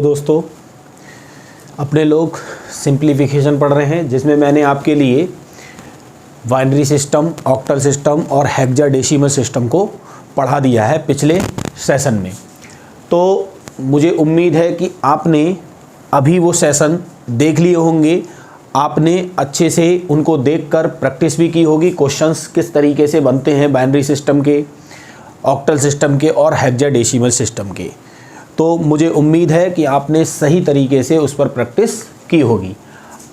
दोस्तों, अपने लोग सिंप्लीफिकेशन पढ़ रहे हैं जिसमें मैंने आपके लिए बाइनरी सिस्टम, ऑक्टल सिस्टम और हेक्साडेसिमल सिस्टम को पढ़ा दिया है पिछले सेशन में। तो मुझे उम्मीद है कि आपने अभी वो सेशन देख लिए होंगे, आपने अच्छे से उनको देखकर प्रैक्टिस भी की होगी। क्वेश्चंस किस तरीके से बनते हैं बाइनरी सिस्टम के, ऑक्टल सिस्टम के और हेक्साडेसिमल सिस्टम के। तो मुझे उम्मीद है कि आपने सही तरीके से उस पर प्रैक्टिस की होगी।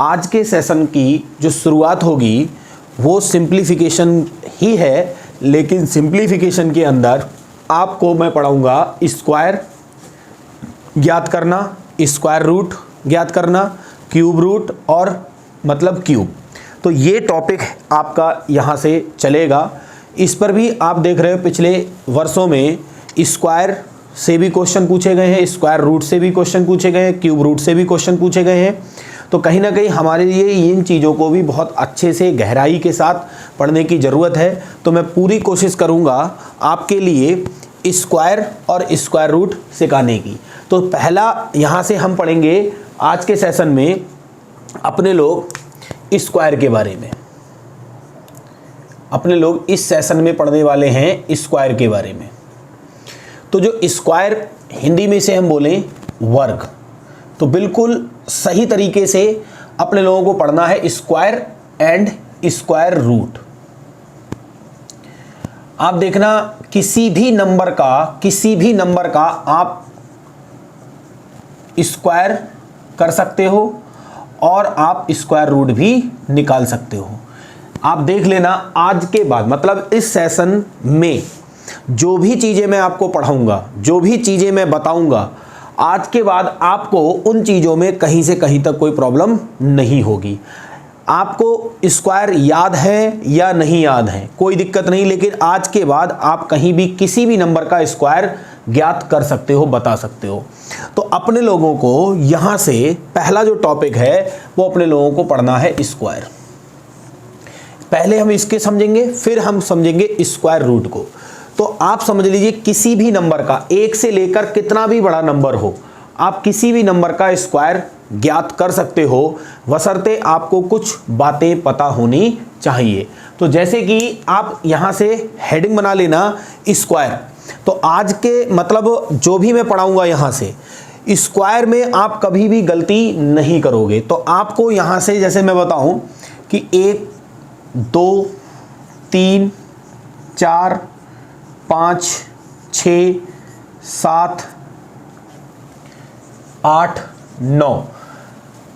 आज के सेशन की जो शुरुआत होगी वो सिंप्लीफिकेशन ही है, लेकिन सिंप्लीफिकेशन के अंदर आपको मैं पढ़ाऊँगा स्क्वायर ज्ञात करना, स्क्वायर रूट ज्ञात करना, क्यूब रूट और मतलब क्यूब। तो ये टॉपिक आपका यहाँ से चलेगा। इस पर भी आप देख रहे हो पिछले वर्षों में स्क्वायर से भी क्वेश्चन पूछे गए हैं, स्क्वायर रूट से भी क्वेश्चन पूछे गए हैं, क्यूब रूट से भी क्वेश्चन पूछे गए हैं। तो कहीं ना कहीं हमारे लिए इन चीज़ों को भी बहुत अच्छे से गहराई के साथ पढ़ने की ज़रूरत है। तो मैं पूरी कोशिश करूँगा आपके लिए स्क्वायर और स्क्वायर रूट सिखाने की। तो पहला यहाँ से हम पढ़ेंगे आज के सेशन में अपने लोग स्क्वायर के बारे में। अपने लोग इस सेशन में पढ़ने वाले हैं स्क्वायर के बारे में। तो जो स्क्वायर हिंदी में से हम बोलें वर्ग, तो बिल्कुल सही तरीके से अपने लोगों को पढ़ना है स्क्वायर एंड स्क्वायर रूट। आप देखना किसी भी नंबर का आप स्क्वायर कर सकते हो और आप स्क्वायर रूट भी निकाल सकते हो। आप देख लेना आज के बाद, मतलब इस सेशन में जो भी चीज़ें मैं आपको पढ़ाऊंगा, जो भी चीज़ें मैं बताऊंगा, आज के बाद आपको उन चीज़ों में कहीं से कहीं तक कोई प्रॉब्लम नहीं होगी। आपको स्क्वायर याद है या नहीं याद है कोई दिक्कत नहीं, लेकिन आज के बाद आप कहीं भी किसी भी नंबर का स्क्वायर ज्ञात कर सकते हो, बता सकते हो। तो अपने लोगों को यहाँ से पहला जो टॉपिक है वो अपने लोगों को पढ़ना है स्क्वायर। पहले हम इसके समझेंगे, फिर हम समझेंगे स्क्वायर रूट को। तो आप समझ लीजिए किसी भी नंबर का, एक से लेकर कितना भी बड़ा नंबर हो, आप किसी भी नंबर का स्क्वायर ज्ञात कर सकते हो, बशर्ते आपको कुछ बातें पता होनी चाहिए। तो जैसे कि आप यहाँ से हेडिंग बना लेना स्क्वायर। तो आज के मतलब जो भी मैं पढ़ाऊँगा यहाँ से स्क्वायर में आप कभी भी गलती नहीं करोगे। तो आपको यहाँ से जैसे मैं बताऊँ कि 1 2 3 4 5 6 7 8 9,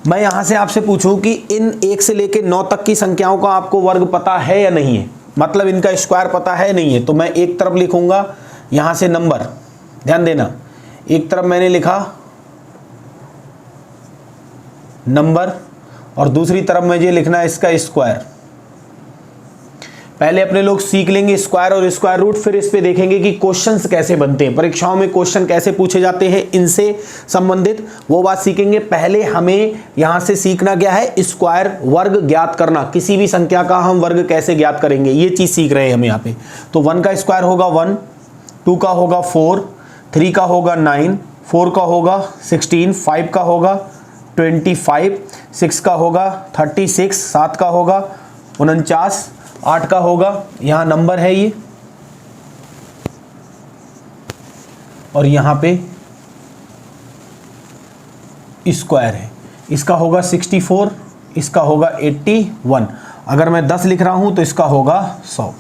मैं यहाँ से आपसे पूछूं कि इन 1 से लेकर 9 तक की संख्याओं का आपको वर्ग पता है या नहीं है, मतलब इनका स्क्वायर पता है नहीं है। तो मैं एक तरफ लिखूंगा यहाँ से नंबर, ध्यान देना, एक तरफ मैंने लिखा नंबर और दूसरी तरफ मुझे लिखना है इसका स्क्वायर। पहले अपने लोग सीख लेंगे स्क्वायर और स्क्वायर रूट, फिर इस पे देखेंगे कि क्वेश्चंस कैसे बनते हैं, परीक्षाओं में क्वेश्चन कैसे पूछे जाते हैं, इनसे संबंधित वो बात सीखेंगे। पहले हमें यहाँ से सीखना क्या है, स्क्वायर वर्ग ज्ञात करना। किसी भी संख्या का हम वर्ग कैसे ज्ञात करेंगे ये चीज़ सीख रहे हैं हम यहाँ पे। तो 1 का स्क्वायर होगा 1, 2 का होगा 4, 3 का होगा 9, 4 का होगा 16, 5 का होगा 25, 6 का होगा 36, 7 का होगा 49, 8 का होगा, यहाँ नंबर है ये, और यहाँ पे स्क्वायर है। इसका होगा 64, इसका होगा 81। अगर मैं 10 लिख रहा हूँ तो इसका होगा 100।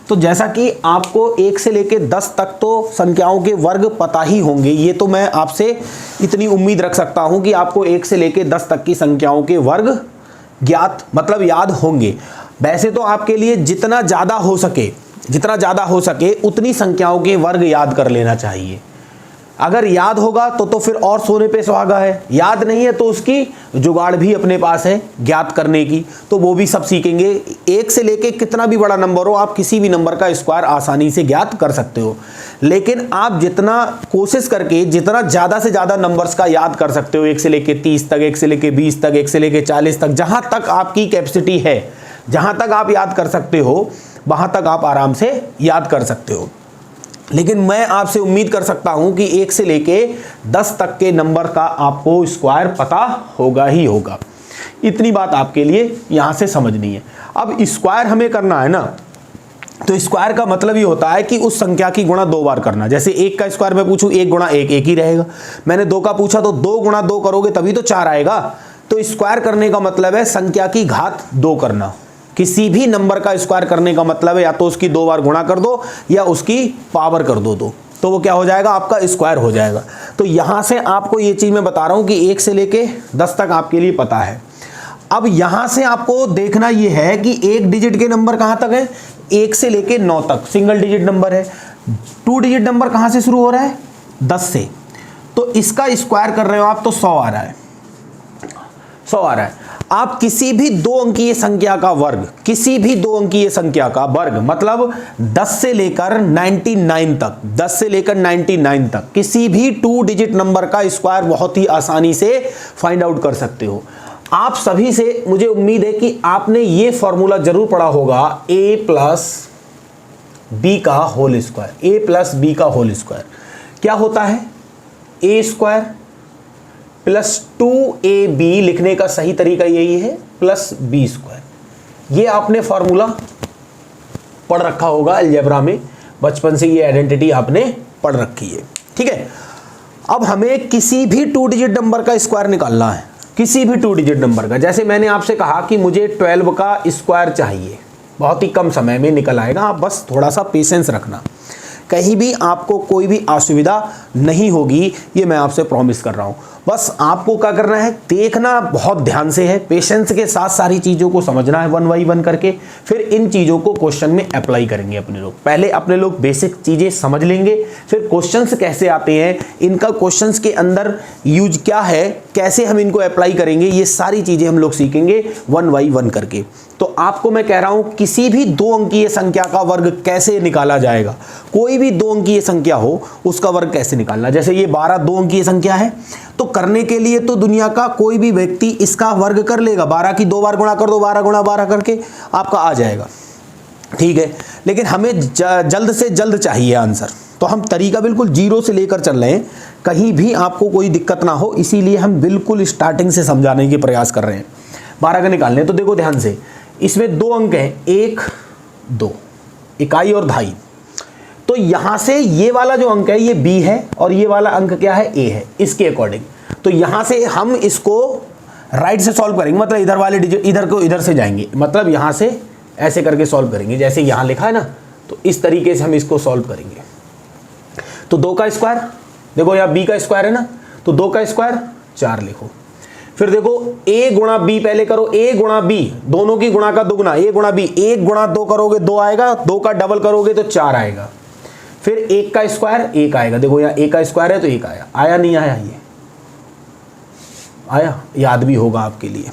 तो जैसा कि आपको 1 से लेके 10 तक तो संख्याओं के वर्ग पता ही होंगे, ये तो मैं आपसे इतनी उम्मीद रख सकता हूँ कि आपको 1 से लेके 10 तक की संख्याओं के वर्ग ज्ञात मतलब याद होंगे। वैसे तो आपके लिए जितना ज़्यादा हो सके उतनी संख्याओं के वर्ग याद कर लेना चाहिए। अगर याद होगा तो फिर और सोने पे सुहागा है, याद नहीं है तो उसकी जुगाड़ भी अपने पास है ज्ञात करने की, तो वो भी सब सीखेंगे। 1 से लेके कितना भी बड़ा नंबर हो, आप किसी भी नंबर का स्क्वायर आसानी से ज्ञात कर सकते हो। लेकिन आप जितना कोशिश करके जितना ज़्यादा से ज़्यादा नंबर्स का याद कर सकते हो, 1 से लेके 30 तक, 1 से लेके 20 तक, 1 से लेके 40 तक, जहाँ तक आपकी कैपेसिटी है, जहाँ तक आप याद कर सकते हो वहाँ तक आप आराम से याद कर सकते हो। लेकिन मैं आपसे उम्मीद कर सकता हूं कि 1 से लेके 10 तक के नंबर का आपको स्क्वायर पता होगा ही होगा। इतनी बात आपके लिए यहां से समझनी है। अब स्क्वायर हमें करना है ना, तो स्क्वायर का मतलब ये होता है कि उस संख्या की गुणा 2 बार करना। जैसे 1 का स्क्वायर मैं पूछूं, 1 गुणा 1 1 ही रहेगा। मैंने 2 का पूछा तो 2 गुणा 2 करोगे तभी तो 4 आएगा। तो स्क्वायर करने का मतलब है संख्या की घात 2 करना। किसी भी नंबर का स्क्वायर करने का मतलब है या तो उसकी 2 बार गुणा कर दो या उसकी पावर कर दो 2, तो वो क्या हो जाएगा, आपका स्क्वायर हो जाएगा। तो यहां से आपको ये चीज मैं बता रहा हूं कि 1 से लेके 10 तक आपके लिए पता है। अब यहां से आपको देखना यह है कि 1 डिजिट के नंबर कहां तक है, 1 से लेके 9 तक सिंगल डिजिट नंबर है। 2 डिजिट नंबर कहां से शुरू हो रहा है, 10 से। तो इसका स्क्वायर कर रहे हो आप तो 100 आ रहा है, 100 आ रहा है। आप किसी भी 2 अंकीय संख्या का वर्ग, किसी भी 2 अंकीय संख्या का वर्ग मतलब 10 से लेकर 99 तक, 10 से लेकर 99 तक किसी भी 2 डिजिट नंबर का स्क्वायर बहुत ही आसानी से फाइंड आउट कर सकते हो। आप सभी से मुझे उम्मीद है कि आपने ये फॉर्मूला जरूर पढ़ा होगा, a प्लस बी का whole square. a plus B का होल स्क्वायर क्या होता है, a स्क्वायर प्लस 2ab, लिखने का सही तरीका यही है, प्लस बी स्क्वायर। ये आपने फॉर्मूला पढ़ रखा होगा अलजेब्रा में, बचपन से ये आइडेंटिटी आपने पढ़ रखी है, ठीक है। अब हमें किसी भी 2 डिजिट नंबर का स्क्वायर निकालना है, किसी भी 2 डिजिट नंबर का। जैसे मैंने आपसे कहा कि मुझे 12 का स्क्वायर चाहिए, बहुत ही कम समय में निकल आएगा, आप बस थोड़ा सा पेशेंस रखना, कहीं भी आपको कोई भी असुविधा नहीं होगी, ये मैं आपसे प्रॉमिस कर रहा हूं। बस आपको क्या करना है, देखना बहुत ध्यान से है, पेशेंस के साथ सारी चीज़ों को समझना है 1 बाई 1 करके, फिर इन चीज़ों को क्वेश्चन में अप्लाई करेंगे अपने लोग। पहले अपने लोग बेसिक चीज़ें समझ लेंगे, फिर क्वेश्चंस कैसे आते हैं, इनका क्वेश्चंस के अंदर यूज क्या है, कैसे हम इनको अप्लाई करेंगे, ये सारी चीज़ें हम लोग सीखेंगे 1 बाई 1 करके। तो आपको मैं कह रहा हूं किसी भी 2 अंकीय संख्या का वर्ग कैसे निकाला जाएगा, कोई भी 2 अंकीय संख्या हो उसका वर्ग कैसे निकालना। जैसे ये 12 2 अंकीय संख्या है, तो करने के लिए तो दुनिया का कोई भी व्यक्ति इसका वर्ग कर लेगा, 12 की 2 बार गुणा कर दो, 12 गुणा 12 करके आपका आ जाएगा, ठीक है। लेकिन हमें जल्द से जल्द चाहिए आंसर, तो हम तरीका बिल्कुल 0 से लेकर चल रहे हैं, कहीं भी आपको कोई दिक्कत ना हो, इसीलिए हम बिल्कुल स्टार्टिंग से समझाने के प्रयास कर रहे हैं। 12 का निकालने, तो देखो ध्यान से, इसमें 2 अंक हैं, 1 2, इकाई और दहाई। तो यहां से ये वाला जो अंक है ये b है और ये वाला अंक क्या है, a है, इसके अकॉर्डिंग। तो यहां से हम इसको राइट से सॉल्व करेंगे, मतलब इधर वाले डिजिट इधर को इधर से जाएंगे, मतलब यहां से ऐसे करके सॉल्व करेंगे, जैसे यहां लिखा है ना, तो इस तरीके से हम इसको सॉल्व करेंगे। तो 2 का स्क्वायर, देखो यहाँ b का स्क्वायर है ना, तो 2 का स्क्वायर 4 लिखो। फिर देखो a गुणा b पहले करो, a गुणा b, दोनों की गुणा का दुगुना, a गुणा b, 1 गुणा 2 करोगे 2 आएगा, 2 का डबल करोगे तो 4 आएगा। फिर 1 का स्क्वायर 1 आएगा, देखो यहाँ 1 का स्क्वायर है तो 1 आया, आया नहीं आया, ये आया, याद भी होगा आपके लिए।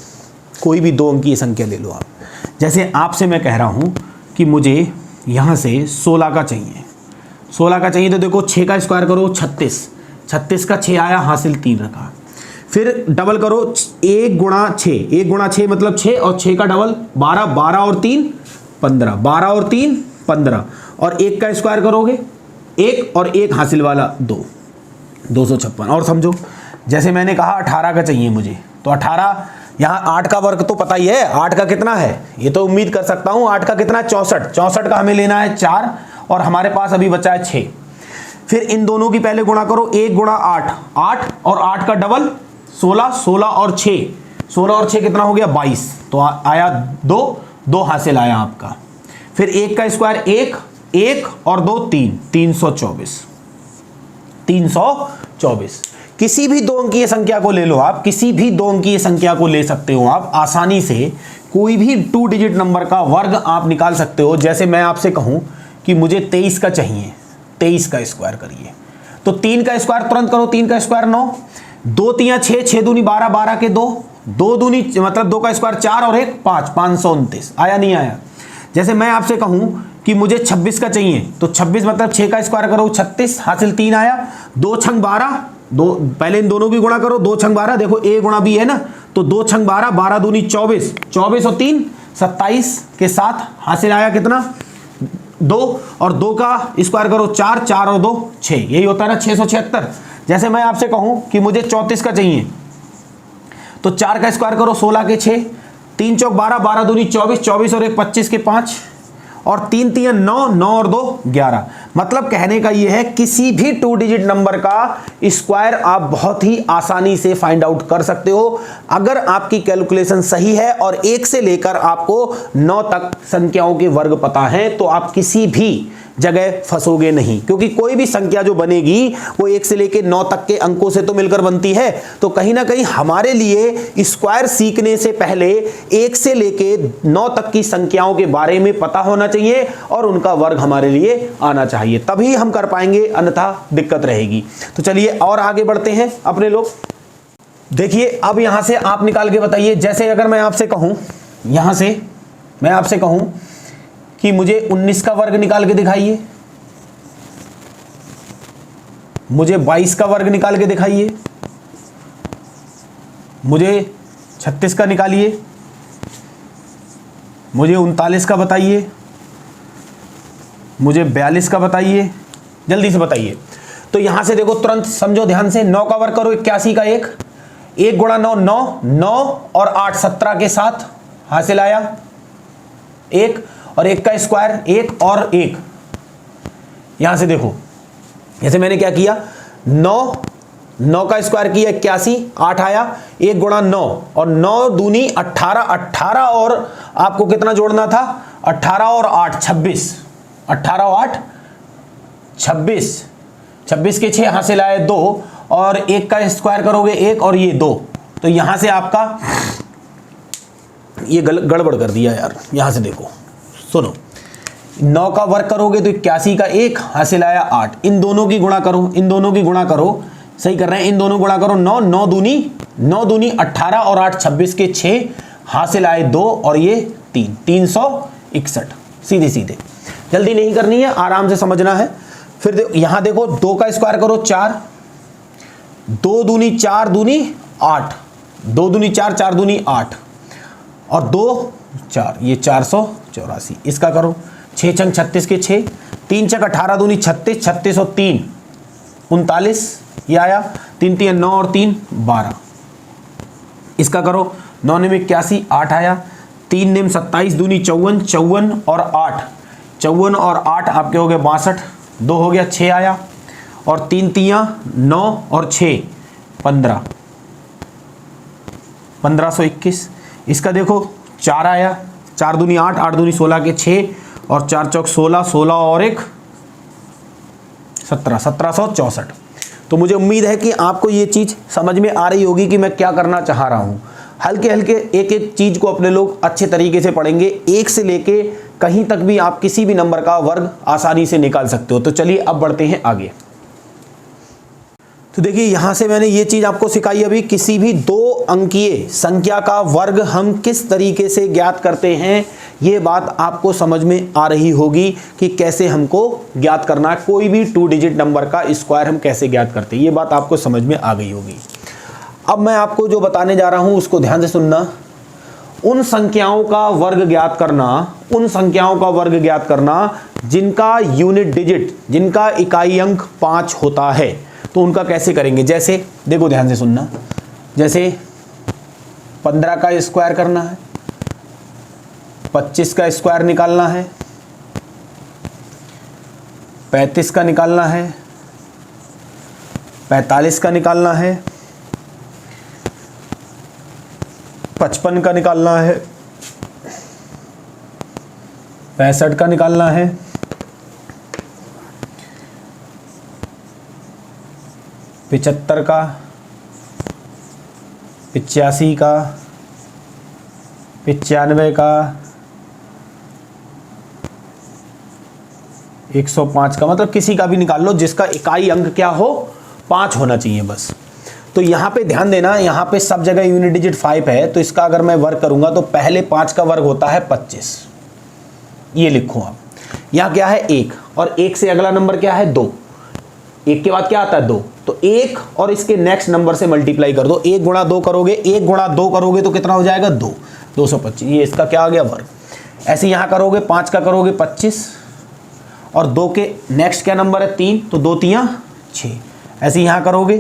कोई भी 2 अंकीय संख्या ले लो आप, जैसे आपसे मैं कह रहा हूँ कि मुझे यहाँ से 16 का चाहिए, 16 का चाहिए, तो देखो 6 का स्क्वायर करो 36, 36 का 6 आया, हासिल 3 रखा। फिर डबल करो 1 गुणा 6, 1 गुणा 6 मतलब 6 और 6 का डबल 12, 12 और 3 15, 12 और 3 15, और 1 का स्क्वायर करोगे 1 और 1 हासिल वाला 2, 256। और समझो, जैसे मैंने कहा 18 का चाहिए मुझे, तो 18, यहाँ 8 का वर्ग तो पता ही है, 8 का कितना है ये तो उम्मीद कर सकता हूँ, 8 का कितना है 64, 64 का हमें लेना है 4, और हमारे पास अभी बचा है 6। फिर इन दोनों की पहले गुणा करो, 1 गुणा 8, 8 और 8 का डबल 16, 16 और 6, 16 और 6 कितना हो गया 22, तो आया 2, 2 हासिल आया आपका। फिर 1 का स्क्वायर 1, 1 और 2 3, 324, 324। किसी भी 2 अंकीय संख्या को ले लो आप, किसी भी 2 अंकीय संख्या को ले सकते हो आप आसानी से, कोई भी 2 डिजिट नंबर का वर्ग आप निकाल सकते हो। जैसे मैं आपसे कहूं कि मुझे 23 का चाहिए, 23 का स्क्वायर करिए, तो 3 का स्क्वायर तुरंत करो, 3 का स्क्वायर 9, 2 3 6, 6 दूनी 12, 12 के 2, 2 दूनी मतलब 2 का स्क्वायर 4 और 1 5, 529, आया नहीं आया। जैसे मैं आपसे कहूं कि मुझे 26 का चाहिए, तो 26 मतलब 6 का स्क्वायर करो 36, हासिल 3 आया, 2 छंग 12, 2 पहले इन दोनों की गुणा करो, 2 छंग 12, देखो a गुणा b है ना, तो 2 छंग 12, 12 दूनी 24, 24 और 3 27 के साथ हासिल आया कितना 2 और 2 का स्क्वायर करो 4, 4 और 2 6, यही होता है ना 676। जैसे मैं आपसे कहूं कि मुझे 34 का चाहिए तो 4 का स्क्वायर करो 16 के 6, 3 चौक 12, 12 दूनी 24, 24 और 1 25 के 5 और 3 3 9, 9 और 2 11। मतलब कहने का यह है किसी भी 2 डिजिट नंबर का स्क्वायर आप बहुत ही आसानी से फाइंड आउट कर सकते हो अगर आपकी कैलकुलेशन सही है और 1 से लेकर आपको 9 तक संख्याओं के वर्ग पता है तो आप किसी भी जगह फंसोगे नहीं, क्योंकि कोई भी संख्या जो बनेगी वो 1 से लेकर 9 तक के अंकों से तो मिलकर बनती है। तो कहीं ना कहीं हमारे लिए स्क्वायर सीखने से पहले 1 से लेकर 9 तक की संख्याओं के बारे में पता होना चाहिए और उनका वर्ग हमारे लिए आना चाहिए, तभी हम कर पाएंगे, अन्यथा दिक्कत रहेगी। तो चलिए और आगे बढ़ते हैं अपने लोग। देखिए अब यहां से आप निकाल के बताइए, जैसे अगर मैं आपसे कहूं, यहां से मैं आपसे कहूं कि मुझे 19 का वर्ग निकाल के दिखाइए, मुझे 22 का वर्ग निकाल के दिखाइए, मुझे 36 का निकालिए, मुझे 39 का बताइए, मुझे 42 का बताइए, जल्दी से बताइए। तो यहां से देखो तुरंत समझो ध्यान से, 9 का वर्ग करो 81 का 1, 1 गुणा 9 9, 9 और 8 17 के साथ हासिल आया 1 और 1 का स्क्वायर 1 और 1। यहां से देखो जैसे मैंने क्या किया, 9 का स्क्वायर किया 81, 8 आया, 1 गुणा 9 और 9 दूनी 18, 18 और आपको कितना जोड़ना था 18 और 8 26, 18 और 8 26, 26 के 6 हासिल आए 2 और 1 का स्क्वायर करोगे 1 और ये 2। तो यहां से आपका ये गड़बड़ कर दिया यार। यहां से देखो सुनो, 9 का वर्ग करोगे तो 81 का 1 हासिल आया 8, इन दोनों की गुणा करो, इन दोनों की गुणा करो, सही कर रहे हैं, इन दोनों गुणा करो 9 9 दूनी 18 और 8 26 के 6 हासिल आए 2 और ये 3 361। सीधे सीधे, जल्दी नहीं करनी है, आराम से समझना है। फिर यहां देखो 2 का स्क्वायर करो 4, 2 दूनी 4 दूनी 8, 2 दूनी 4 4 दूनी 8 और 2 4, ये 484। इसका करो 6 छंग 36 के 6, 3 छक 18 दूनी 36, 36 और 3 39, ये आया 3 3 9 और 3 12। इसका करो 9 निम 81, 8 आया, 3 निम 27 दूनी 54, 54 और 8, 54 और 8 आपके हो गए 62, 2 हो गया 6 आया और 3 3 9 और 6 15, 1521। इसका देखो 4 आया, 4 दूनी 8, 8 दूनी 16 के 6 और 4 चौक 16, 16 और 1 17, 1764। तो मुझे उम्मीद है कि आपको ये चीज़ समझ में आ रही होगी कि मैं क्या करना चाह रहा हूँ। हल्के हल्के एक एक चीज़ को अपने लोग अच्छे तरीके से पढ़ेंगे, 1 से लेके कहीं तक भी आप किसी भी नंबर का वर्ग आसानी से निकाल सकते हो। तो चलिए अब बढ़ते हैं आगे। तो देखिए यहाँ से मैंने ये चीज़ आपको सिखाई अभी, किसी भी 2 अंकीय संख्या का वर्ग हम किस तरीके से ज्ञात करते हैं, ये बात आपको समझ में आ रही होगी कि कैसे हमको ज्ञात करना है। कोई भी 2 डिजिट नंबर का स्क्वायर हम कैसे ज्ञात करते हैं, ये बात आपको समझ में आ गई होगी। अब मैं आपको जो बताने जा रहा हूँ उसको ध्यान से सुनना। उन संख्याओं का वर्ग ज्ञात करना, उन संख्याओं का वर्ग ज्ञात करना जिनका यूनिट डिजिट, जिनका इकाई अंक 5 होता है, तो उनका कैसे करेंगे। जैसे देखो ध्यान से सुनना, जैसे 15 का स्क्वायर करना है, 25 का स्क्वायर निकालना है, 35 का निकालना है, 45 का निकालना है, 55 का निकालना है, 65 का निकालना है, 75 का, 85 का, 95 का, 105 का, मतलब किसी का भी निकाल लो जिसका इकाई अंक क्या हो, 5 होना चाहिए बस। तो यहाँ पे ध्यान देना, यहाँ पे सब जगह यूनिट डिजिट 5 है, तो इसका अगर मैं वर्ग करूंगा तो पहले 5 का वर्ग होता है 25, ये लिखो आप। यहाँ क्या है 1 और 1 से अगला नंबर क्या है 2, 1 के बाद क्या आता है 2, तो 1 और इसके नेक्स्ट नंबर से मल्टीप्लाई कर दो। 1 गुणा 2 करोगे, 1 गुणा 2 करोगे तो कितना हो जाएगा 2, 225, ये इसका क्या आ गया वर्ग। ऐसे यहाँ करोगे 5 का करोगे 25, और 2 के नेक्स्ट क्या नंबर है 3, तो 2 3 6। ऐसे यहाँ करोगे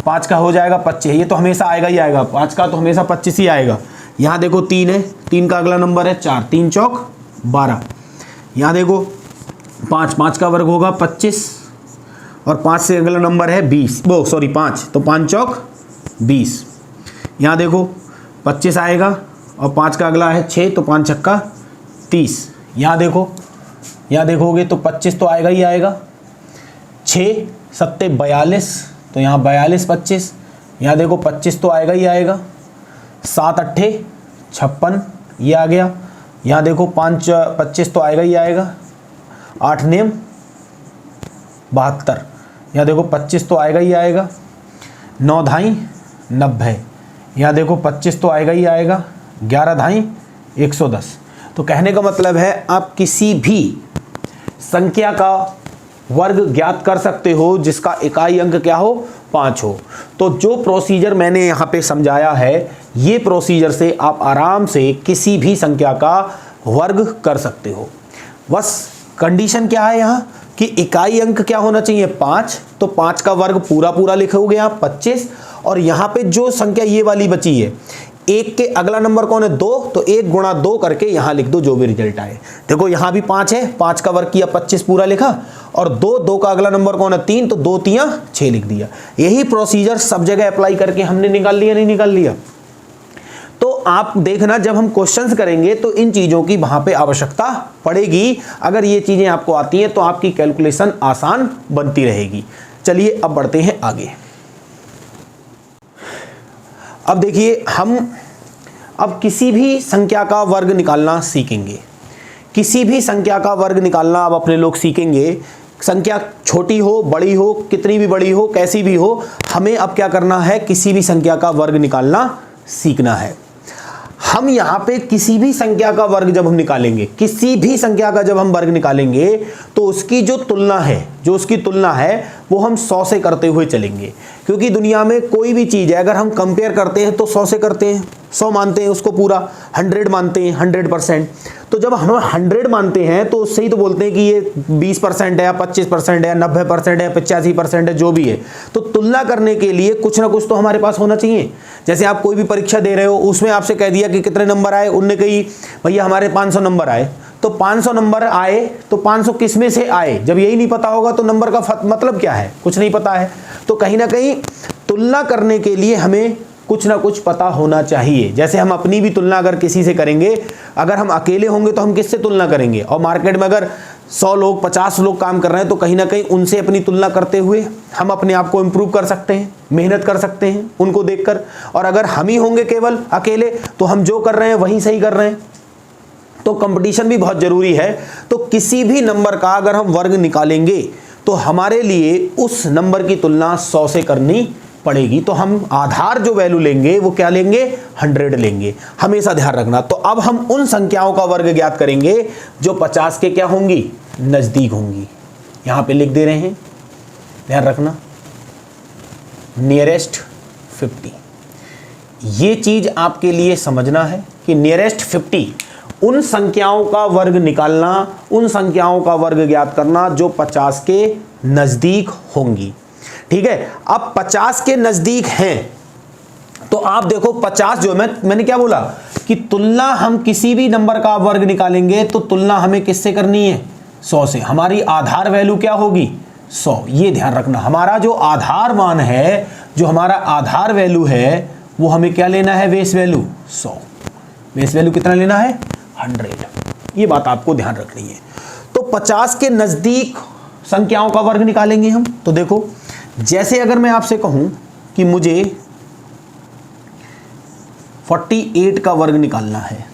5 का हो जाएगा 25, ये तो हमेशा आएगा ही आएगा, 5 का तो हमेशा 25 ही आएगा। यहाँ देखो 3 है, 3 का अगला नंबर है 4, 3 चौक 12। यहाँ देखो 5, 5 का वर्ग होगा 25 और 5 से अगला नंबर है 20, 5, तो 5 चौक 20। यहाँ देखो 25 आएगा और 5 का अगला है 6, तो 5 छक्का 30। यहाँ देखोगे तो 25 तो आएगा ही आएगा, 6 सत्ते 42, तो यहाँ 42 25। यहाँ देखो 25 तो आएगा ही आएगा, 7 अट्ठे 56, ये आ गया। यहाँ देखो 5 25 तो आएगा ही आएगा, 8 नेम 72। यहाँ देखो 25 तो आएगा ही आएगा, 9 धाई 90। यहाँ देखो 25 तो आएगा ही आएगा, 11 धाई 110। तो कहने का मतलब है आप किसी भी संख्या का वर्ग ज्ञात कर सकते हो जिसका इकाई अंक क्या हो 5 हो। तो जो प्रोसीजर मैंने यहाँ पे समझाया है, ये प्रोसीजर से आप आराम से किसी भी संख्या का वर्ग कर सकते हो। बस कंडीशन क्या है यहाँ कि इकाई अंक क्या होना चाहिए 5, तो 5 का वर्ग पूरा पूरा लिखोगे आप 25। और यहाँ पे जो संख्या ये वाली बची है, 1 के अगला नंबर कौन है 2, तो 1 गुणा 2 करके यहाँ लिख दो जो भी रिजल्ट आए। देखो यहाँ भी 5 है, 5 का वर्ग किया 25 पूरा लिखा, और 2 का अगला नंबर कौन है 3, तो 2 3 6 लिख दिया। यही प्रोसीजर सब जगह अप्लाई करके हमने निकाल लिया, नहीं निकाल लिया। तो आप देखना जब हम क्वेश्चंस करेंगे तो इन चीज़ों की वहाँ पे आवश्यकता पड़ेगी। अगर ये चीज़ें आपको आती हैं तो आपकी कैलकुलेशन आसान बनती रहेगी। चलिए अब बढ़ते हैं आगे। अब देखिए हम अब किसी भी संख्या का वर्ग निकालना सीखेंगे। किसी भी संख्या का वर्ग निकालना अब अपने लोग सीखेंगे। संख्या छोटी हो बड़ी हो, कितनी भी बड़ी हो कैसी भी हो, हमें अब क्या करना है, किसी भी संख्या का वर्ग निकालना सीखना है। हम यहाँ पे किसी भी संख्या का वर्ग जब हम निकालेंगे, किसी भी संख्या का जब हम वर्ग निकालेंगे तो उसकी जो तुलना है वो हम 100 से करते हुए चलेंगे। क्योंकि दुनिया में कोई भी चीज़ है अगर हम कंपेयर करते हैं तो 100 से करते हैं, 100 मानते हैं उसको पूरा, 100 मानते हैं 100%। तो जब हम 100 मानते हैं तो उससे ही तो बोलते हैं कि ये 20% है या 25% है या 90% है 85% है, जो भी है। तो तुलना करने के लिए कुछ ना कुछ तो हमारे पास होना चाहिए। जैसे आप कोई भी परीक्षा दे रहे हो, उसमें आपसे कह दिया कि कितने नंबर आए, उनने कही भैया हमारे 500 नंबर आए, तो 500 नंबर आए तो 500 किस में से आए, जब यही नहीं पता होगा तो नंबर का मतलब क्या है, कुछ नहीं पता है। तो कहीं ना कहीं तुलना करने के लिए हमें कुछ ना कुछ पता होना चाहिए। जैसे हम अपनी भी तुलना अगर किसी से करेंगे, अगर हम अकेले होंगे तो हम किससे तुलना करेंगे, और मार्केट में अगर 100 लोग 50 लोग काम कर रहे हैं तो कहीं ना कहीं उनसे अपनी तुलना करते हुए हम अपने आप को इम्प्रूव कर सकते हैं, मेहनत कर सकते हैं उनको देखकर। और अगर हम ही होंगे केवल अकेले तो हम जो कर रहे हैं वही सही कर रहे हैं। तो कंपटीशन भी बहुत ज़रूरी है। तो किसी भी नंबर का अगर हम वर्ग निकालेंगे तो हमारे लिए उस नंबर की तुलना 100 से करनी पड़ेगी। तो हम आधार जो वैल्यू लेंगे वो क्या लेंगे, 100 लेंगे, हमेशा ध्यान रखना। तो अब हम उन संख्याओं का वर्ग ज्ञात करेंगे जो 50 के क्या होंगी, नज़दीक होंगी। यहाँ पे लिख दे रहे हैं, ध्यान रखना, नियरेस्ट 50। ये चीज़ आपके लिए समझना है कि नियरेस्ट 50 उन संख्याओं का वर्ग निकालना, उन संख्याओं का वर्ग ज्ञात करना जो 50 के नज़दीक होंगी। ठीक है, अब 50 के नज़दीक हैं तो आप देखो 50 जो मैंने क्या बोला कि तुलना हम किसी भी नंबर का वर्ग निकालेंगे तो तुलना हमें किससे करनी है, 100 से। हमारी आधार वैल्यू क्या होगी, 100। ये ध्यान रखना, हमारा जो आधार मान है, जो हमारा आधार वैल्यू है, वो हमें क्या लेना है, बेस वैल्यू 100। बेस वैल्यू कितना लेना है, 100। ये बात आपको ध्यान रखनी है। तो 50 के नज़दीक संख्याओं का वर्ग निकालेंगे हम। तो देखो, जैसे अगर मैं आपसे कहूं कि मुझे 48 का वर्ग निकालना है,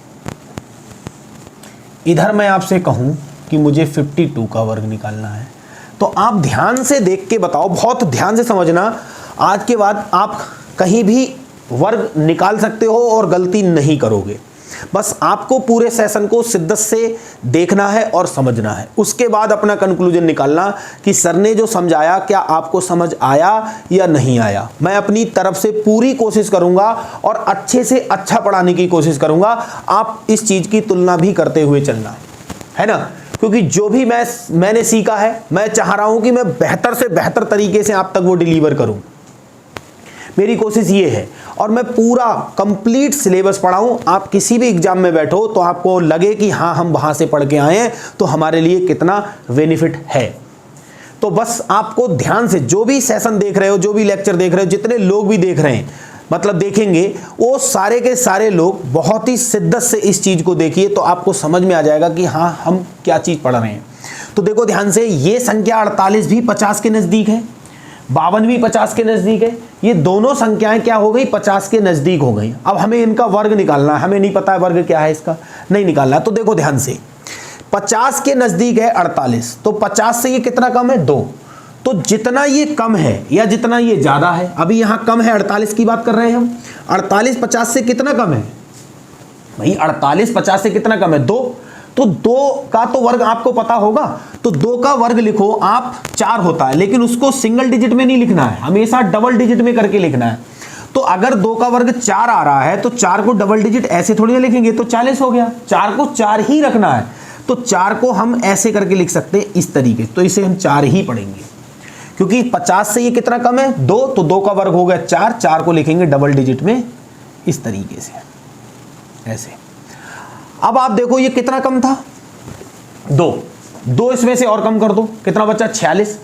इधर मैं आपसे कहूं कि मुझे 52 का वर्ग निकालना है, तो आप ध्यान से देख के बताओ, बहुत ध्यान से समझना। आज के बाद आप कहीं भी वर्ग निकाल सकते हो और गलती नहीं करोगे। बस आपको पूरे सेशन को शिद्दत से देखना है और समझना है। उसके बाद अपना कंक्लूजन निकालना कि सर ने जो समझाया क्या आपको समझ आया या नहीं आया। मैं अपनी तरफ से पूरी कोशिश करूंगा और अच्छे से अच्छा पढ़ाने की कोशिश करूंगा। आप इस चीज़ की तुलना भी करते हुए चलना है ना, क्योंकि जो भी मैंने सीखा है मैं चाह रहा हूं कि मैं बेहतर से बेहतर तरीके से आप तक वो डिलीवर करूं। मेरी कोशिश ये है और मैं पूरा कंप्लीट सिलेबस पढ़ाऊं। आप किसी भी एग्जाम में बैठो तो आपको लगे कि हाँ हम वहां से पढ़ के आए हैं तो हमारे लिए कितना बेनिफिट है। तो बस आपको ध्यान से जो भी सेशन देख रहे हो, जो भी लेक्चर देख रहे हो, जितने लोग भी देख रहे हैं मतलब देखेंगे, वो सारे के सारे लोग बहुत ही शिद्दत से इस चीज को देखिए तो आपको समझ में आ जाएगा कि हाँ हम क्या चीज पढ़ रहे हैं। तो देखो ध्यान से, ये संख्या 48 भी 50 के नजदीक है, 52 भी 50 के नजदीक है। ये दोनों संख्याएं क्या हो गई, 50 के नजदीक हो गई। अब हमें इनका वर्ग निकालना है, हमें नहीं पता है वर्ग क्या है इसका, नहीं निकालना है। तो देखो ध्यान से, 50 के नजदीक है 48, तो 50 से ये कितना कम है, 2। तो जितना ये कम है या जितना ये ज्यादा है, अभी यहां कम है 48 की बात कर रहे हैं हम, 48 50 से कितना कम है भाई, 48 50 से कितना कम है, 2। तो 2 का तो वर्ग आपको पता होगा, तो 2 का वर्ग लिखो आप 4 होता है, लेकिन उसको सिंगल डिजिट में नहीं लिखना है, हमेशा डबल डिजिट में करके लिखना है। तो अगर 2 का वर्ग 4 आ रहा है तो 4 को डबल डिजिट ऐसे थोड़ी ना लिखेंगे, तो 40 हो गया। 4 को 4 ही रखना है, तो 4 को हम ऐसे करके लिख सकते हैं इस तरीके, तो इसे हम 4 ही पढ़ेंगे क्योंकि 50 से ये कितना कम है, 2। तो 2 का वर्ग हो गया 4, 4 को लिखेंगे डबल डिजिट में इस तरीके से, ऐसे। अब आप देखो ये कितना कम था, 2 इसमें से और कम कर दो, कितना बचा, 46।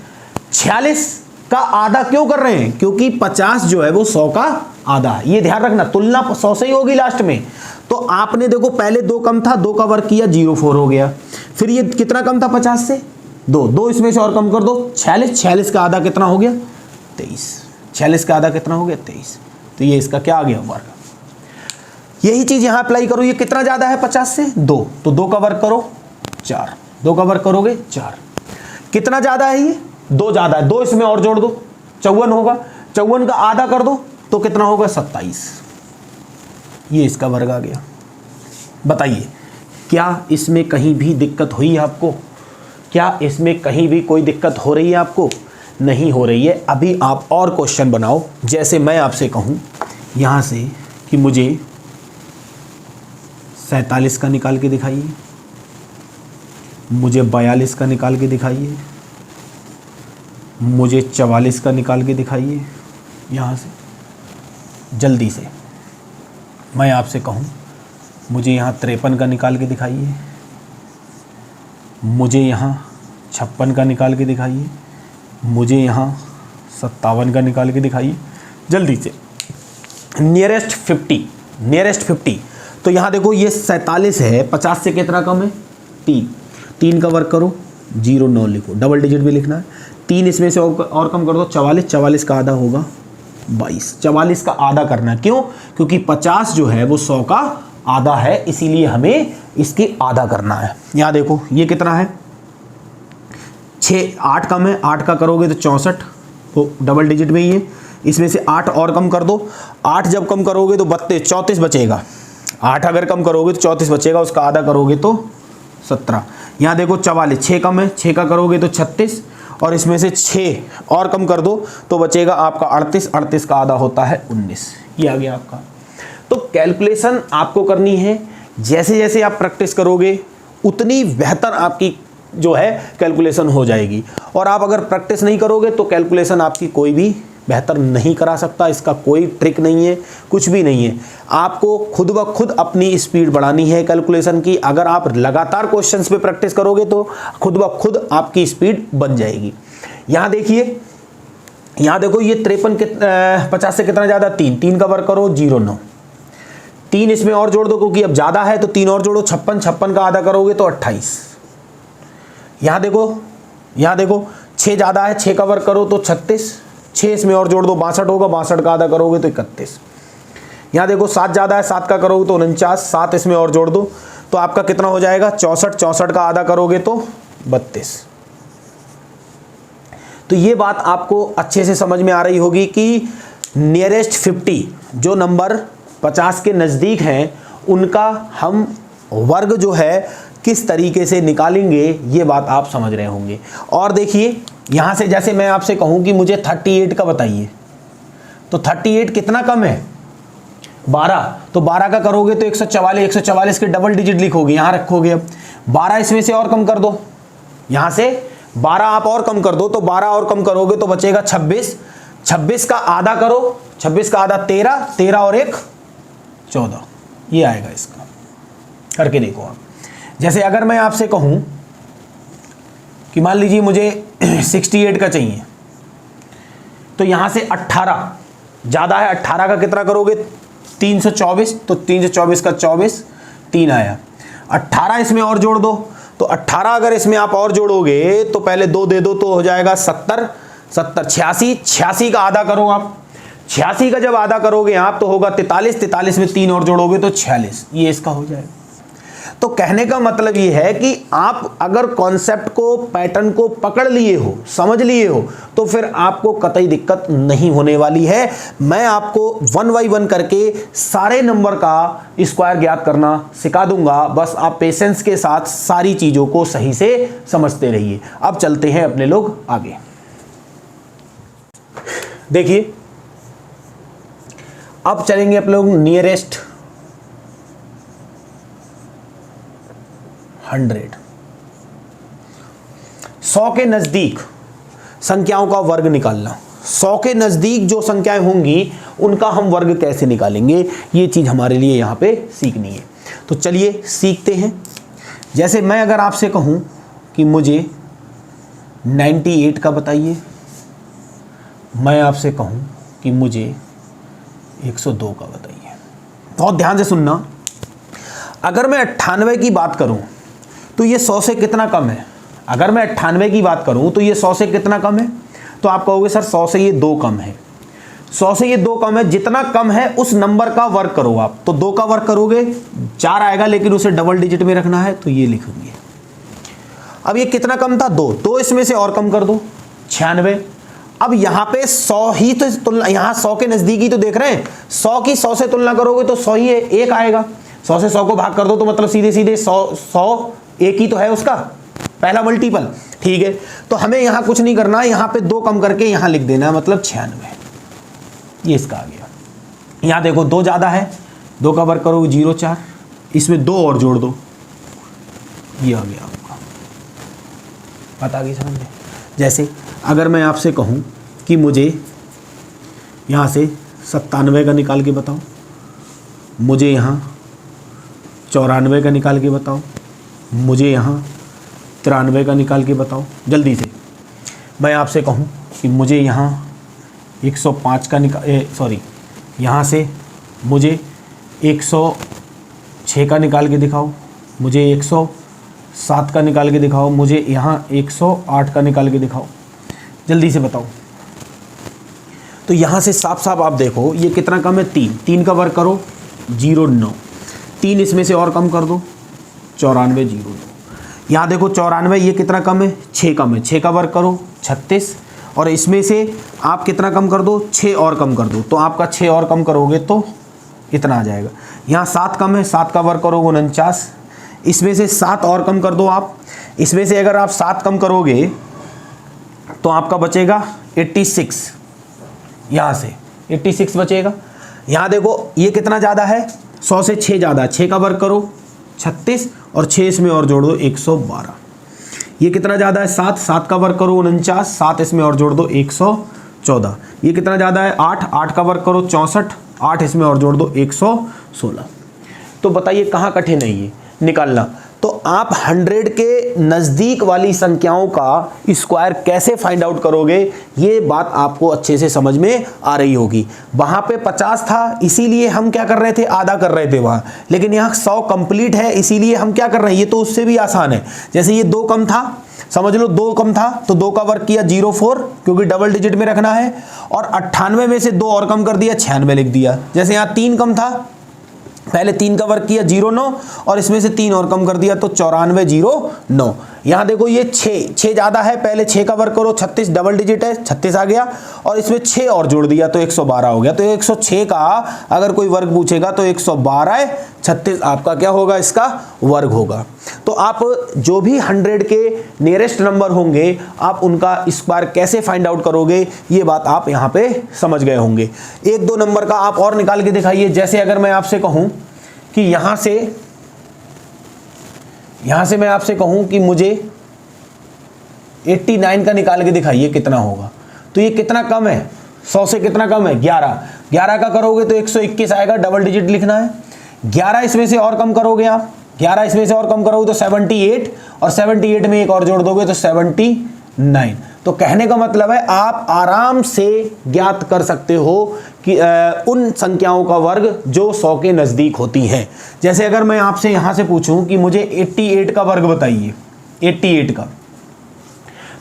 46 का आधा क्यों कर रहे हैं, क्योंकि 50 जो है वो 100 का आधा है। ये ध्यान रखना, तुलना 100 से ही होगी लास्ट में। तो आपने देखो पहले 2 कम था, 2 का वर्ग किया 0,4 हो गया, फिर ये कितना कम था 50 से, 2 इसमें से और कम कर दो 46 का आधा कितना हो गया, 23। 46 का आधा कितना हो गया, 23। तो ये इसका क्या आ गया, वर्ग। यही चीज यहां अप्लाई करो, ये कितना ज्यादा है 50 से, 2। तो 2 का वर्ग करो 4, 2 का वर्ग करोगे 4। कितना ज्यादा है ये, 2 ज्यादा है, 2 इसमें और जोड़ दो 54 होगा, 54 का आधा कर दो तो कितना होगा, 27। ये इसका वर्ग आ गया। बताइए क्या इसमें कहीं भी दिक्कत हुई आपको, क्या इसमें कहीं भी कोई दिक्कत हो रही है आपको, नहीं हो रही है। अभी आप और क्वेश्चन बनाओ, जैसे मैं आपसे कहूं यहां से कि मुझे 47 का निकाल के दिखाइए, मुझे 42 का निकाल के दिखाइए, मुझे 44 का निकाल के दिखाइए। यहाँ से जल्दी से मैं आपसे कहूँ मुझे यहाँ 53 का निकाल के दिखाइए, मुझे यहाँ 56 का निकाल के दिखाइए, मुझे यहाँ 57 का निकाल के दिखाइए जल्दी से। नियरेस्ट 50। तो यहाँ देखो ये 47 है, 50 से कितना कम है, 3 का वर्ग करो 0,9 लिखो, डबल डिजिट भी लिखना है। 3 इसमें से और कम कर दो 44 का आधा होगा 22। 44 का आधा करना है, क्यों, क्योंकि 50 जो है वो 100 का आधा है, इसीलिए हमें इसके आधा करना है। यहाँ देखो ये कितना है, 8 कम है, 8 का करोगे तो 64, वो डबल डिजिट में ही है। इसमें से 8 और कम कर दो, 8 जब कम करोगे तो 34 बचेगा। 8 अगर कम करोगे तो 34 बचेगा, उसका आधा करोगे तो 17। यहाँ देखो 44, 6 कम है, 6 का करोगे तो 36, और इसमें से 6 और कम कर दो तो बचेगा आपका 38। 38 का आधा होता है 19। ये आ गया आपका। तो कैलकुलेशन आपको करनी है, जैसे जैसे आप प्रैक्टिस करोगे उतनी बेहतर आपकी जो है कैलकुलेशन हो जाएगी। और आप अगर प्रैक्टिस नहीं करोगे तो कैलकुलेशन आपकी कोई भी बेहतर नहीं करा सकता। इसका कोई ट्रिक नहीं है, कुछ भी नहीं है। आपको खुद ब खुद अपनी स्पीड बढ़ानी है कैलकुलेशन की। अगर आप लगातार क्वेश्चंस पे प्रैक्टिस करोगे तो खुद ब खुद आपकी स्पीड बन जाएगी। यहाँ देखिए, यहाँ देखो ये 50 से कितना ज़्यादा, 3 का वर्ग करो 0,9। 3 इसमें और जोड़ दो क्योंकि अब ज़्यादा है, तो 3 और जोड़ो 56 का आधा करोगे तो 28। यहाँ देखो 6 ज़्यादा है, 6 का वर्ग करो तो 36। 6 इसमें और जोड़ दो 62 होगा, 62 का आधा करोगे तो 31। यहाँ देखो 7 ज़्यादा है, 7 का करोगे तो 49। 7 इसमें और जोड़ दो तो आपका कितना हो जाएगा, 64। 64 का आधा करोगे तो 32। तो ये बात आपको अच्छे से समझ में आ रही होगी कि नियरेस्ट 50 जो नंबर 50 के नज़दीक हैं उनका हम वर्ग जो है किस तरीके से निकालेंगे, ये बात आप समझ रहे होंगे। और देखिए यहाँ से जैसे मैं आपसे कहूँ कि मुझे 38 का बताइए, तो 38 कितना कम है, 12। तो 12 का करोगे तो 144 के डबल डिजिट लिखोगे, यहाँ रखोगे। अब 12 इसमें से और कम कर दो, यहां से 12 आप और कम कर दो, तो 12 और कम करोगे तो बचेगा 26, 26 का आधा करो, 26 का आधा 13, 13 और 1 14, ये आएगा इसका। करके देखो आप। जैसे अगर मैं आपसे कहूं कि मान लीजिए मुझे 68 का चाहिए, तो यहां से 18 ज्यादा है, 18 का कितना करोगे 324, तो 324 का 24, 3 आया। 18 इसमें और जोड़ दो, तो 18 अगर इसमें आप और जोड़ोगे तो पहले 2 दे दो तो हो जाएगा 70, 70 86, 86 का आधा करो आप, 86 का जब आधा करोगे आप तो होगा 43, 43 में 3 और जोड़ोगे तो 46, ये इसका हो जाएगा। तो कहने का मतलब ये है कि आप अगर कॉन्सेप्ट को, पैटर्न को पकड़ लिए हो, समझ लिए हो, तो फिर आपको कतई दिक्कत नहीं होने वाली है। मैं आपको 1 बाय 1 करके सारे नंबर का स्क्वायर ज्ञात करना सिखा दूंगा, बस आप पेशेंस के साथ सारी चीजों को सही से समझते रहिए। अब चलते हैं अपने लोग आगे। देखिए अब चलेंगे अपने लोग नियरेस्ट 100, 100 के नजदीक संख्याओं का वर्ग निकालना। 100 के नजदीक जो संख्याएं होंगी उनका हम वर्ग कैसे निकालेंगे, ये चीज हमारे लिए यहां पे सीखनी है। तो चलिए सीखते हैं। जैसे मैं अगर आपसे कहूं कि मुझे 98 का बताइए, मैं आपसे कहूं कि मुझे 102 का बताइए। बहुत ध्यान से सुनना। अगर मैं 98 की बात करूं तो ये 100 से कितना कम है। अगर मैं 98 की बात करूं तो ये 100 से कितना कम है, तो आप कहोगे सर 100 से ये 2 कम है। 100 से ये 2 कम है, जितना कम है उस नंबर का वर्ग करो आप। तो 2 का वर्ग करोगे 4 आएगा, लेकिन उसे डबल डिजिट में रखना है तो ये लिखेंगे। अब ये कितना कम था 2, तो इसमें से और कम कर दो 96। अब यहां पे 100 ही तो तुलना, यहां 100 के नजदीक ही तो देख रहे हैं, 100 की 100 से तुलना करोगे तो 100 ही 1 आएगा। 100 से 100 को भाग कर दो तो मतलब सीधे सीधे 100 एक ही तो है उसका पहला मल्टीपल। ठीक है, तो हमें यहां कुछ नहीं करना, यहां पे 2 कम करके यहां लिख देना, मतलब 96, ये इसका आ गया। यहां देखो 2 ज्यादा है, 2 का वर्ग करोगे 0 4, इसमें 2 और जोड़ दो, ये आ गया आपका। बात आ गई समझ में। जैसे अगर मैं आपसे कहूं कि मुझे यहां से 97 का निकाल के बताओ, मुझे यहां 94 का निकाल के बताओ, मुझे यहाँ 93 का निकाल के बताओ। जल्दी से मैं आपसे कहूँ कि मुझे यहाँ 105 का यहाँ से मुझे 106 का निकाल के दिखाओ, मुझे 107 का निकाल के दिखाओ, मुझे यहाँ 108 का निकाल के दिखाओ। जल्दी से बताओ। तो यहाँ से साफ साफ आप देखो ये कितना कम है 3, 3 का वर्ग करो 09, 3 इसमें से और कम कर दो 94 09। यहाँ देखो 94, ये कितना कम है 6 कम है, 6 का वर्ग करो 36, और इसमें से आप कितना कम कर दो 6 और कम कर दो, तो आपका 6 और कम करोगे तो इतना आ जाएगा। यहाँ 7 कम है, 7 का वर्ग करोगे 49, इसमें से 7 और कम कर दो आप, इसमें से अगर आप 7 कम करोगे तो आपका बचेगा 86, यहाँ से 86 बचेगा। यहाँ देखो ये कितना ज़्यादा है 100 से 6 ज़्यादा है, 6 का वर्ग करो 36 और 6 इसमें और जोड़ दो 112। ये कितना ज़्यादा है 7, 7 का वर्ग करो 49, 7 इसमें और जोड़ दो 114। ये कितना ज़्यादा है 8, 8 का वर्ग करो 64, 8 इसमें और जोड़ दो 116। तो बताइए कहाँ कठिन है ये निकालना। तो आप 100 के नज़दीक वाली संख्याओं का स्क्वायर कैसे फाइंड आउट करोगे, ये बात आपको अच्छे से समझ में आ रही होगी। वहाँ पे 50 था इसीलिए हम क्या कर रहे थे, आधा कर रहे थे वहाँ, लेकिन यहाँ 100 कंप्लीट है इसीलिए हम क्या कर रहे हैं, ये तो उससे भी आसान है। जैसे ये 2 कम था, समझ लो 2 कम था तो 2 का वर्ग किया 04 क्योंकि डबल डिजिट में रखना है, और 98 में से 2 और कम कर दिया 96 लिख दिया। जैसे यहाँ 3 कम था, पहले 3 का वर्ग किया 09 और इसमें से 3 और कम कर दिया तो 94 09। यहाँ देखो ये 6 ज़्यादा है, पहले 6 का वर्ग करो 36 डबल डिजिट है 36 आ गया, और इसमें 6 और जोड़ दिया तो 112 हो गया। तो 106 का अगर कोई वर्ग पूछेगा तो 112 36 आपका क्या होगा, इसका वर्ग होगा। तो आप जो भी 100 के नियरेस्ट नंबर होंगे आप उनका स्क्वायर कैसे फाइंड आउट करोगे ये बात आप यहाँ पे समझ गए होंगे। 1-2 नंबर का आप और निकाल के दिखाइए। जैसे अगर मैं आपसे कहूँ कि यहाँ से यहाँ से मैं आपसे कहूँ कि मुझे 89 का निकाल के दिखाइए कितना होगा, तो ये कितना कम है, 100 से कितना कम है, 11 का करोगे तो 121 आएगा, डबल डिजिट लिखना है। 11 इसमें से और कम करोगे आप, 11 इसमें से और कम करोगे तो 78, और 78 में एक और जोड़ दोगे तो 79। तो कहने का मतलब है आप आराम से ज्ञात कर सकते हो कि उन संख्याओं का वर्ग जो 100 के नज़दीक होती हैं। जैसे अगर मैं आपसे यहाँ से पूछूं कि मुझे 88 का वर्ग बताइए, 88 का,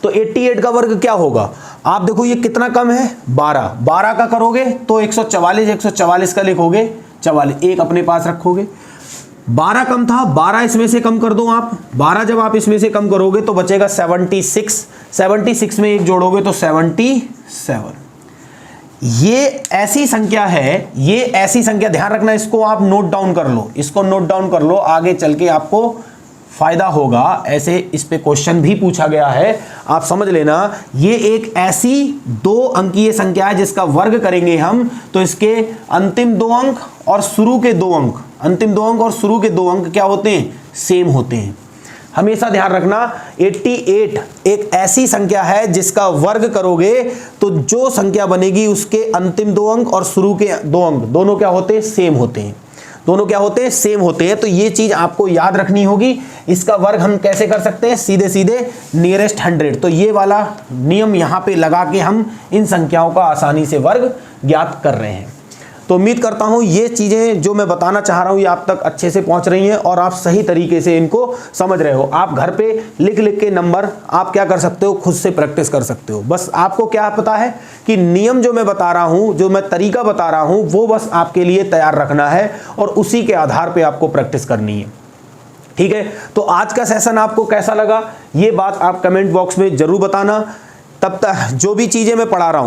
तो 88 का वर्ग क्या होगा, आप देखो ये कितना कम है, 12 का करोगे तो 144 का लिखोगे, 44 एक अपने पास रखोगे। 12 कम था, 12 इसमें से कम कर दो आप, 12 जब आप इसमें से कम करोगे तो बचेगा 76 में एक जोड़ोगे तो 77। ये ऐसी संख्या है, ये ऐसी संख्या, ध्यान रखना, इसको आप नोट डाउन कर लो, इसको नोट डाउन कर लो, आगे चल के आपको फायदा होगा। ऐसे इस पे क्वेश्चन भी पूछा गया है, आप समझ लेना। ये एक ऐसी 2 अंकीय संख्या है जिसका वर्ग करेंगे हम तो इसके अंतिम 2 अंक और शुरू के 2 अंक, अंतिम 2 अंक और शुरू के 2 अंक क्या होते हैं, सेम होते हैं। हमेशा ध्यान रखना 88 एक ऐसी संख्या है जिसका वर्ग करोगे तो जो संख्या बनेगी उसके अंतिम 2 अंक और शुरू के 2 अंक दोनों क्या होते हैं, सेम होते हैं, दोनों क्या होते हैं, सेम होते हैं। तो ये चीज आपको याद रखनी होगी। इसका वर्ग हम कैसे कर सकते हैं, सीधे सीधे नियरेस्ट 100। तो ये वाला नियम यहाँ पे लगा के हम इन संख्याओं का आसानी से वर्ग ज्ञात कर रहे हैं। तो उम्मीद करता हूँ ये चीज़ें जो मैं बताना चाह रहा हूँ ये आप तक अच्छे से पहुँच रही हैं और आप सही तरीके से इनको समझ रहे हो। आप घर पे लिख लिख के नंबर आप क्या कर सकते हो, खुद से प्रैक्टिस कर सकते हो। बस आपको क्या पता है कि नियम जो मैं बता रहा हूँ, जो मैं तरीका बता रहा हूँ, वो बस आपके लिए तैयार रखना है और उसी के आधार पर आपको प्रैक्टिस करनी है। ठीक है, तो आज का सेशन आपको कैसा लगा ये बात आप कमेंट बॉक्स में ज़रूर बताना। तब तक जो भी चीज़ें मैं पढ़ा रहा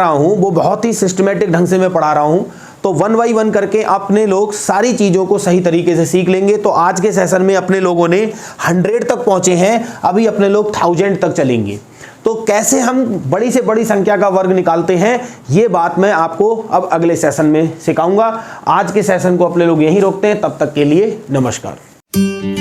हूँ वो बहुत ही सिस्टमेटिक ढंग से मैं पढ़ा रहा हूँ। तो 1 बाई 1 करके अपने लोग सारी चीज़ों को सही तरीके से सीख लेंगे। तो आज के सेशन में अपने लोगों ने 100 तक पहुँचे हैं, अभी अपने लोग 1000 तक चलेंगे। तो कैसे हम बड़ी से बड़ी संख्या का वर्ग निकालते हैं ये बात मैं आपको अब अगले सेशन में सिखाऊंगा। आज के सेशन को अपने लोग यहीं रोकते हैं, तब तक के लिए नमस्कार।